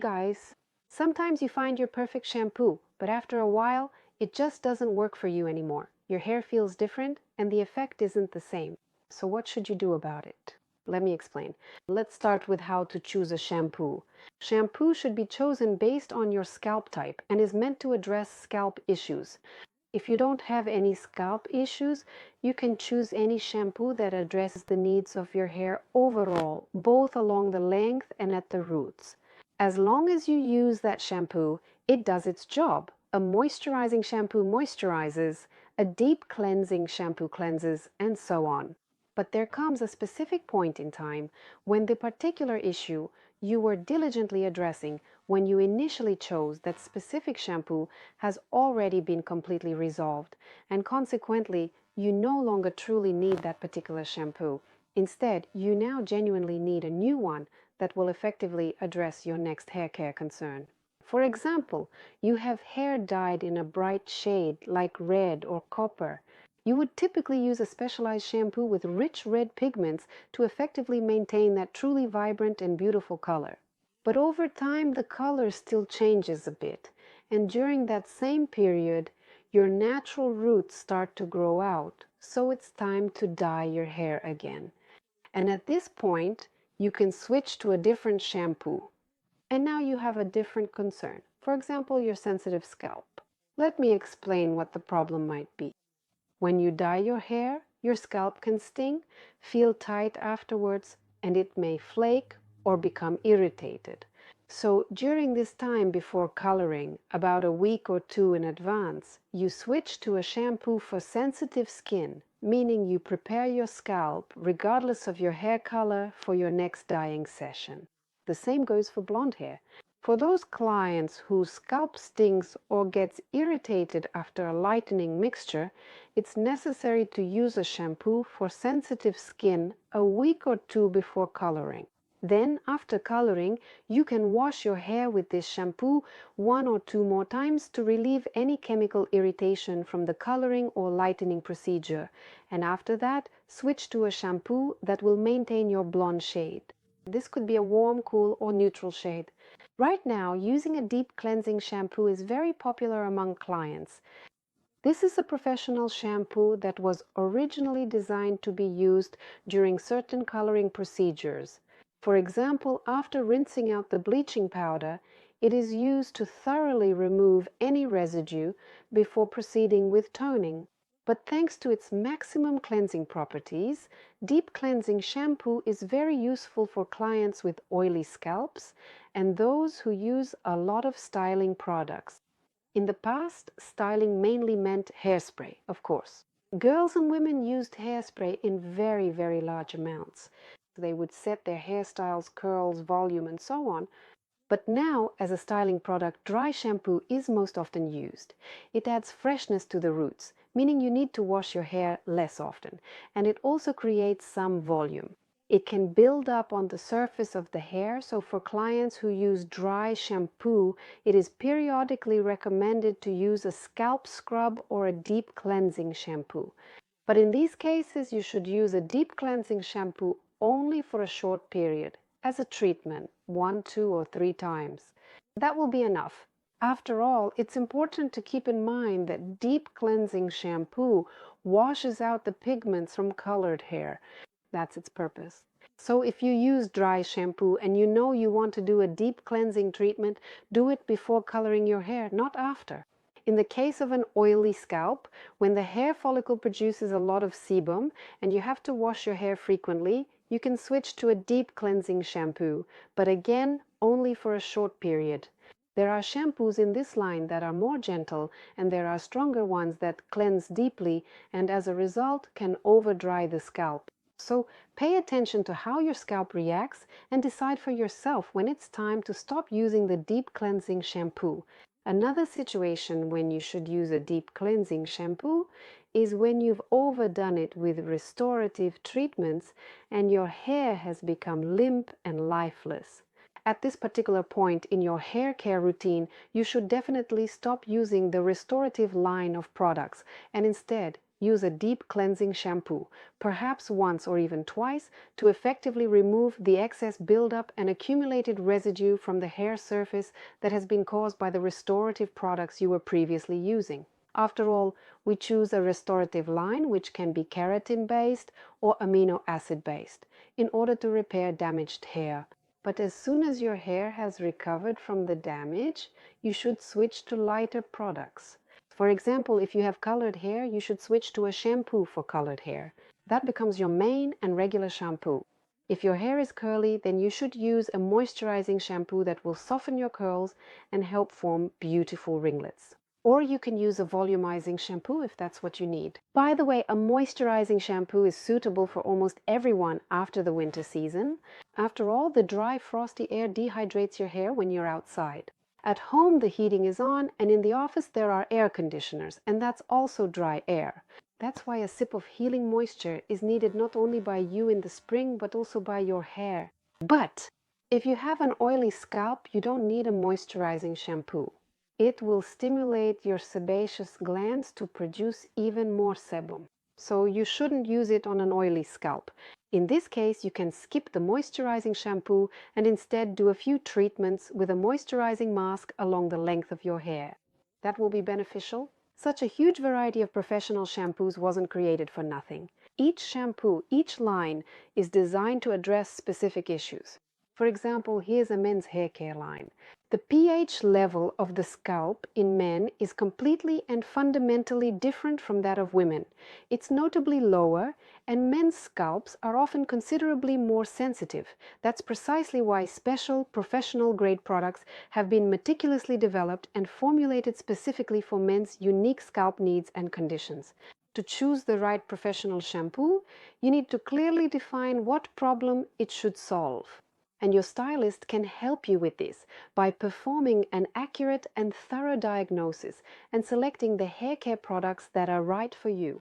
guys, sometimes you find your perfect shampoo, but after a while, it just doesn't work for you anymore. Your hair feels different and the effect isn't the same. So what should you do about it? Let me explain. Let's start with how to choose a shampoo. Shampoo should be chosen based on your scalp type and is meant to address scalp issues. If you don't have any scalp issues, you can choose any shampoo that addresses the needs of your hair overall, both along the length and at the roots. As long as you use that shampoo, it does its job. A moisturizing shampoo moisturizes, a deep cleansing shampoo cleanses, and so on. But there comes a specific point in time when the particular issue you were diligently addressing when you initially chose that specific shampoo has already been completely resolved, and consequently, you no longer truly need that particular shampoo. Instead, you now genuinely need a new one that will effectively address your next hair care concern. For example, you have hair dyed in a bright shade like red or copper. You would typically use a specialized shampoo with rich red pigments to effectively maintain that truly vibrant and beautiful color. But over time, the color still changes a bit, and during that same period, your natural roots start to grow out, so it's time to dye your hair again. And at this point, you can switch to a different shampoo. And now you have a different concern, for example, your sensitive scalp. Let me explain what the problem might be. When you dye your hair, your scalp can sting, feel tight afterwards, and it may flake or become irritated. So during this time before coloring, about a week or two in advance, you switch to a shampoo for sensitive skin, meaning you prepare your scalp, regardless of your hair color, for your next dyeing session. The same goes for blonde hair. For those clients whose scalp stings or gets irritated after a lightening mixture, it's necessary to use a shampoo for sensitive skin a week or two before coloring. Then, after coloring, you can wash your hair with this shampoo 1 or 2 more times to relieve any chemical irritation from the coloring or lightening procedure. And after that, switch to a shampoo that will maintain your blonde shade. This could be a warm, cool, or neutral shade. Right now, using a deep cleansing shampoo is very popular among clients. This is a professional shampoo that was originally designed to be used during certain coloring procedures. For example, after rinsing out the bleaching powder, it is used to thoroughly remove any residue before proceeding with toning. But thanks to its maximum cleansing properties, deep cleansing shampoo is very useful for clients with oily scalps and those who use a lot of styling products. In the past, styling mainly meant hairspray, of course. Girls and women used hairspray in very, very large amounts. They would set their hairstyles, curls, volume, and so on. But now, as a styling product, dry shampoo is most often used. It adds freshness to the roots, meaning you need to wash your hair less often, and it also creates some volume. It can build up on the surface of the hair, so for clients who use dry shampoo, it is periodically recommended to use a scalp scrub or a deep cleansing shampoo. But in these cases, you should use a deep cleansing shampoo only for a short period, as a treatment, 1, 2, or 3 times. That will be enough. After all, it's important to keep in mind that deep cleansing shampoo washes out the pigments from colored hair. That's its purpose. So if you use dry shampoo and you know you want to do a deep cleansing treatment, do it before coloring your hair, not after. In the case of an oily scalp, when the hair follicle produces a lot of sebum and you have to wash your hair frequently, you can switch to a deep cleansing shampoo, but again, only for a short period. There are shampoos in this line that are more gentle, and there are stronger ones that cleanse deeply and as a result can over-dry the scalp. So pay attention to how your scalp reacts and decide for yourself when it's time to stop using the deep cleansing shampoo. Another situation when you should use a deep cleansing shampoo is when you've overdone it with restorative treatments and your hair has become limp and lifeless. At this particular point in your hair care routine, you should definitely stop using the restorative line of products and instead use a deep cleansing shampoo, perhaps once or even twice, to effectively remove the excess buildup and accumulated residue from the hair surface that has been caused by the restorative products you were previously using. After all, we choose a restorative line which can be keratin-based or amino acid-based in order to repair damaged hair. But as soon as your hair has recovered from the damage, you should switch to lighter products. For example, if you have colored hair, you should switch to a shampoo for colored hair. That becomes your main and regular shampoo. If your hair is curly, then you should use a moisturizing shampoo that will soften your curls and help form beautiful ringlets. Or you can use a volumizing shampoo if that's what you need. By the way, a moisturizing shampoo is suitable for almost everyone after the winter season. After all, the dry, frosty air dehydrates your hair when you're outside. At home, the heating is on, and in the office there are air conditioners, and that's also dry air. That's why a sip of healing moisture is needed not only by you in the spring, but also by your hair. But if you have an oily scalp, you don't need a moisturizing shampoo. It will stimulate your sebaceous glands to produce even more sebum. So you shouldn't use it on an oily scalp. In this case, you can skip the moisturizing shampoo and instead do a few treatments with a moisturizing mask along the length of your hair. That will be beneficial. Such a huge variety of professional shampoos wasn't created for nothing. Each shampoo, each line, is designed to address specific issues. For example, here's a men's hair care line. The pH level of the scalp in men is completely and fundamentally different from that of women. It's notably lower, and men's scalps are often considerably more sensitive. That's precisely why special professional-grade products have been meticulously developed and formulated specifically for men's unique scalp needs and conditions. To choose the right professional shampoo, you need to clearly define what problem it should solve. And your stylist can help you with this by performing an accurate and thorough diagnosis and selecting the hair care products that are right for you.